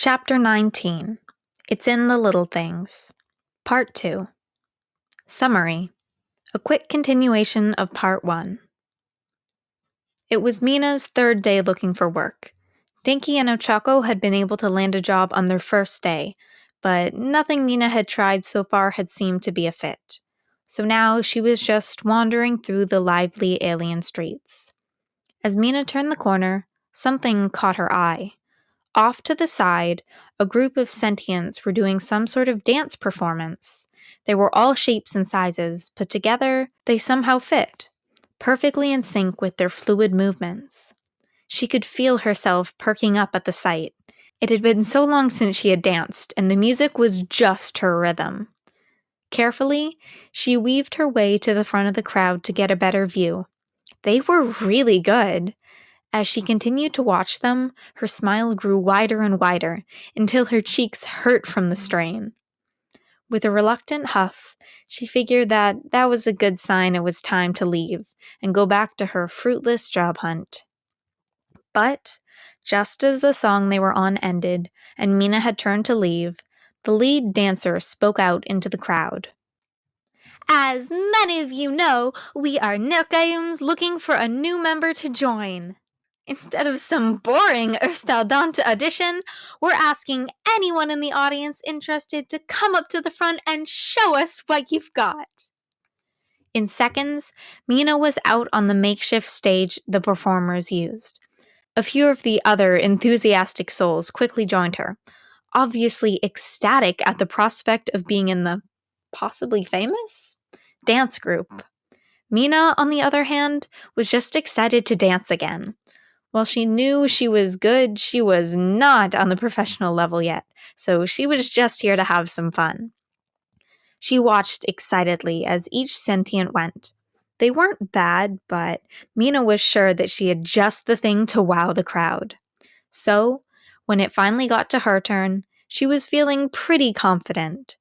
Chapter 19. It's in the Little Things. Part 2. Summary. A quick continuation of Part 1. It was Mina's third day looking for work. Dinky and Ochako had been able to land a job on their first day, but nothing Mina had tried so far had seemed to be a fit. So now she was just wandering through the lively alien streets. As Mina turned the corner, something caught her eye. Off to the side, a group of sentients were doing some sort of dance performance. They were all shapes and sizes, but together they somehow fit, perfectly in sync with their fluid movements. She could feel herself perking up at the sight. It had been so long since she had danced, and the music was just her rhythm. Carefully, she weaved her way to the front of the crowd to get a better view. They were really good. As she continued to watch them, her smile grew wider and wider, until her cheeks hurt from the strain. With a reluctant huff, she figured that was a good sign it was time to leave, and go back to her fruitless job hunt. But, just as the song they were on ended, and Mina had turned to leave, the lead dancer spoke out into the crowd. "As many of you know, we are Nerkayums looking for a new member to join. Instead of some boring Erstaldante audition, we're asking anyone in the audience interested to come up to the front and show us what you've got." In seconds, Mina was out on the makeshift stage the performers used. A few of the other enthusiastic souls quickly joined her, obviously ecstatic at the prospect of being in the possibly famous dance group. Mina, on the other hand, was just excited to dance again. While she knew she was good, she was not on the professional level yet, so she was just here to have some fun. She watched excitedly as each sentient went. They weren't bad, but Mina was sure that she had just the thing to wow the crowd. So, when it finally got to her turn, she was feeling pretty confident.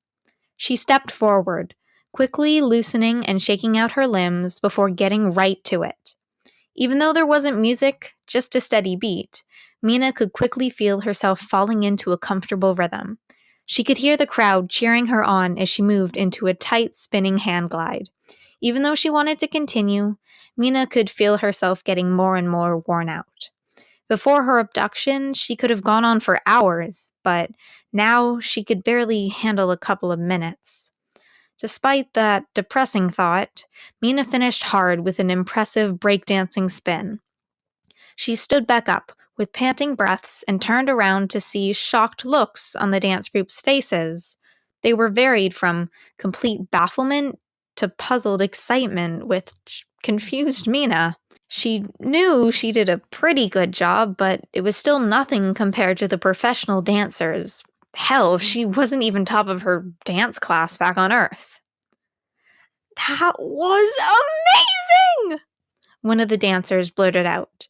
She stepped forward, quickly loosening and shaking out her limbs before getting right to it. Even though there wasn't music, just a steady beat, Mina could quickly feel herself falling into a comfortable rhythm. She could hear the crowd cheering her on as she moved into a tight spinning hand glide. Even though she wanted to continue, Mina could feel herself getting more and more worn out. Before her abduction, she could have gone on for hours, but now she could barely handle a couple of minutes. Despite that depressing thought, Mina finished hard with an impressive breakdancing spin. She stood back up, with panting breaths, and turned around to see shocked looks on the dance group's faces. They were varied from complete bafflement to puzzled excitement, which confused Mina. She knew she did a pretty good job, but it was still nothing compared to the professional dancers. Hell, she wasn't even top of her dance class back on Earth. "That was amazing!" one of the dancers blurted out.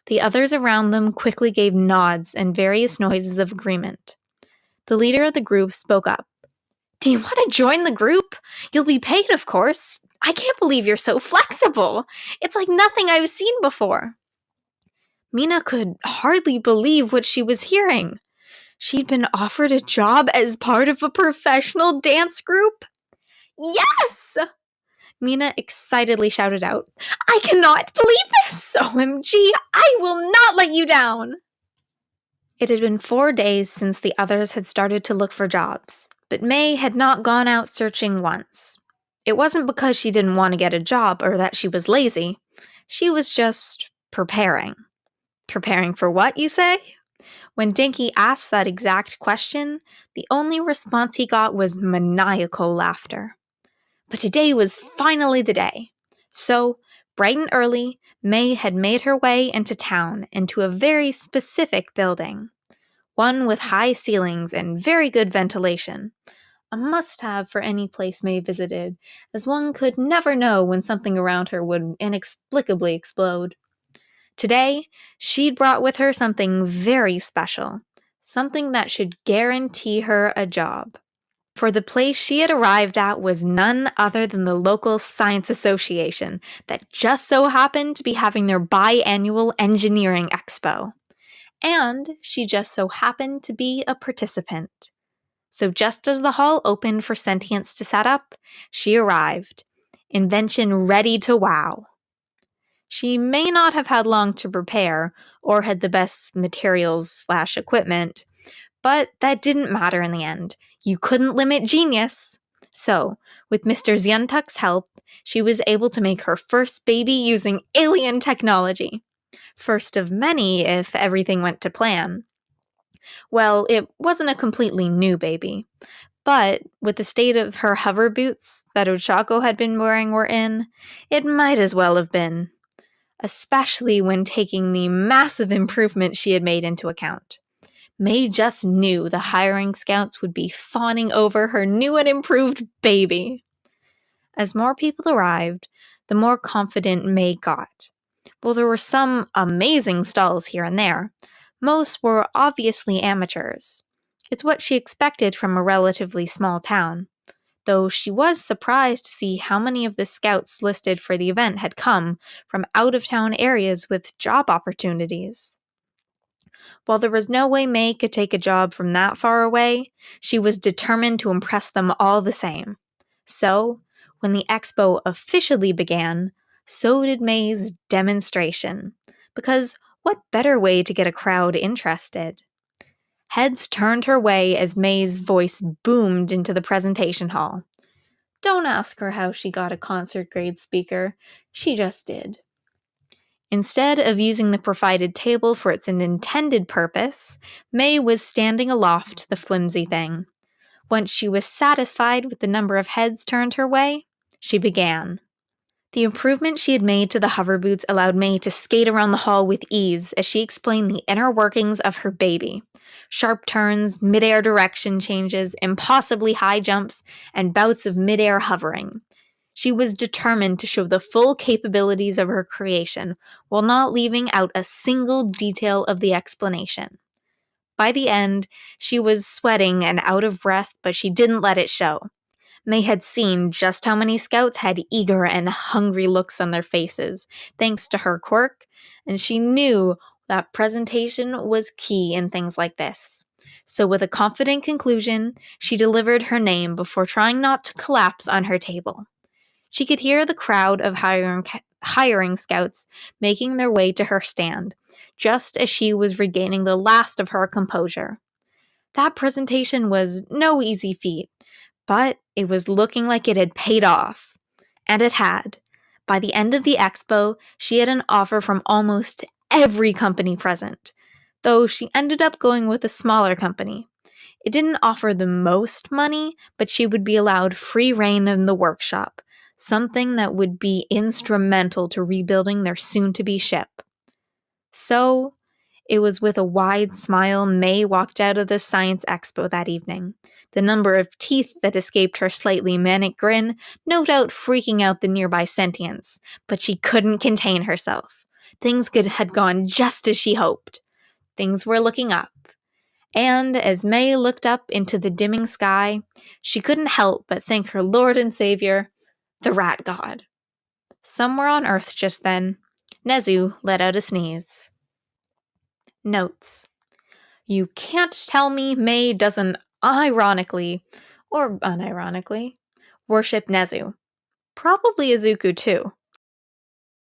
The others around them quickly gave nods and various noises of agreement. The leader of the group spoke up. "Do you want to join the group? You'll be paid, of course. I can't believe you're so flexible. It's like nothing I've seen before." Mina could hardly believe what she was hearing. She'd been offered a job as part of a professional dance group? "Yes!" Mina excitedly shouted out. "I cannot believe this! OMG, I will not let you down!" It had been 4 days since the others had started to look for jobs, but Mei had not gone out searching once. It wasn't because she didn't want to get a job or that she was lazy. She was just preparing. Preparing for what, you say? When Dinky asked that exact question, the only response he got was maniacal laughter. But today was finally the day. So, bright and early, Mei had made her way into town, into a very specific building. One with high ceilings and very good ventilation. A must-have for any place Mei visited, as one could never know when something around her would inexplicably explode. Today, she'd brought with her something very special, something that should guarantee her a job. For the place she had arrived at was none other than the local science association that just so happened to be having their biannual engineering expo. and she just so happened to be a participant. So just as the hall opened for sentience to set up, she arrived, invention ready to wow. She may not have had long to prepare or had the best materials/equipment, but that didn't matter in the end. You couldn't limit genius. So, with Mr. Xiantuk's help, she was able to make her first baby using alien technology. First of many if everything went to plan. Well, it wasn't a completely new baby, but with the state of her hover boots that Ochako had been wearing were in, it might as well have been. Especially when taking the massive improvement she had made into account. Mei just knew the hiring scouts would be fawning over her new and improved baby. As more people arrived, the more confident Mei got. While there were some amazing stalls here and there, most were obviously amateurs. It's what she expected from a relatively small town, though she was surprised to see how many of the scouts listed for the event had come from out-of-town areas with job opportunities. While there was no way Mei could take a job from that far away, she was determined to impress them all the same. So, when the expo officially began, so did Mei's demonstration. Because what better way to get a crowd interested? Heads turned her way as Mei's voice boomed into the presentation hall. Don't ask her how she got a concert-grade speaker. She just did. Instead of using the provided table for its intended purpose, Mei was standing aloft the flimsy thing. Once she was satisfied with the number of heads turned her way, she began. The improvement she had made to the hover boots allowed Mei to skate around the hall with ease as she explained the inner workings of her baby. Sharp turns, mid-air direction changes, impossibly high jumps, and bouts of mid-air hovering. She was determined to show the full capabilities of her creation, while not leaving out a single detail of the explanation. By the end, she was sweating and out of breath, but she didn't let it show. Mei had seen just how many scouts had eager and hungry looks on their faces, thanks to her quirk, and she knew that presentation was key in things like this. So with a confident conclusion, she delivered her name before trying not to collapse on her table. She could hear the crowd of hiring scouts making their way to her stand, just as she was regaining the last of her composure. That presentation was no easy feat, but it was looking like it had paid off. And it had. By the end of the expo, she had an offer from almost every company present, though she ended up going with a smaller company. It didn't offer the most money, but she would be allowed free reign in the workshop, something that would be instrumental to rebuilding their soon-to-be ship. So, it was with a wide smile Mei walked out of the Science Expo that evening, the number of teeth that escaped her slightly manic grin no doubt freaking out the nearby sentients, but she couldn't contain herself. Things had gone just as she hoped. Things were looking up. And as Mei looked up into the dimming sky, she couldn't help but thank her Lord and Savior, the Rat God. Somewhere on Earth just then, Nezu let out a sneeze. Notes. You can't tell me Mei doesn't ironically, or unironically, worship Nezu. Probably Izuku too.